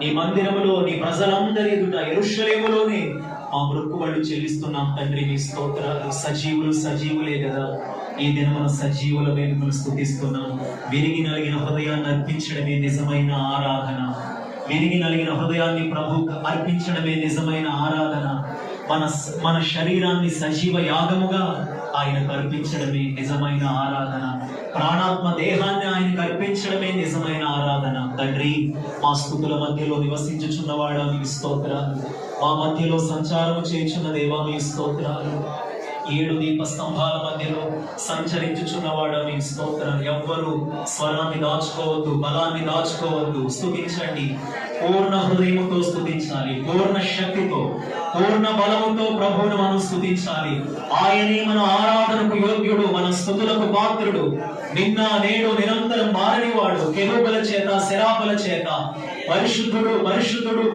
నీ మందిరములో నీ ప్రజలందరి ఎదుట యెరూషలేములోనే మా మొక్కుబళ్ళు చెల్లిస్తున్నాం తండ్రి. నీ స్తోత్రాలు. సజీవులే కదా. ఈ దినమున సజీవులమే మిమ్మల్ని స్తుతిస్తున్నాం. విరిగి నలిగిన హృదయాన్ని అర్పించడమే నిజమైన ఆరాధన. విరిగి నలిగిన హృదయాన్ని ప్రభువుకు అర్పించడమే నిజమైన ఆరాధన. మన శరీరాన్ని సజీవ యాగముగా ఆయనకు అర్పించడమే నిజమైన ఆరాధన. ప్రాణాత్మ దేహాన్ని ఆయనకు అర్పించడమే నిజమైన ఆరాధన. తండ్రి, మా స్తుతుల మధ్యలో నివసించుచున్నవాడా మీ స్తోత్రాలు. మా మధ్యలో సంచారము చేయుచున్న దేవా మీ స్తోత్రాలు. 7 దీప స్తంభాల మధ్యలో సంచరించుచున్నవాడా మీ స్తోత్రం. ఎవ్వరూ స్వరాన్ని దాచుకోవద్దు, బలాన్ని దాచుకోవద్దు. స్తుతించండి. పూర్ణ హృదయముతో స్తుతించాలి. పూర్ణ శక్తితో, పూర్ణ బలముతో ప్రభువును మనం స్తుతించాలి. ఆయనే మన ఆరాధనకు యోగ్యుడు, మన స్తుతులకు పాత్రుడు. నిన్న నేడు నిరంతరం మారనివాడు. కెరూబుల చేత, శరాపుల చేత పరిశుద్ధుడు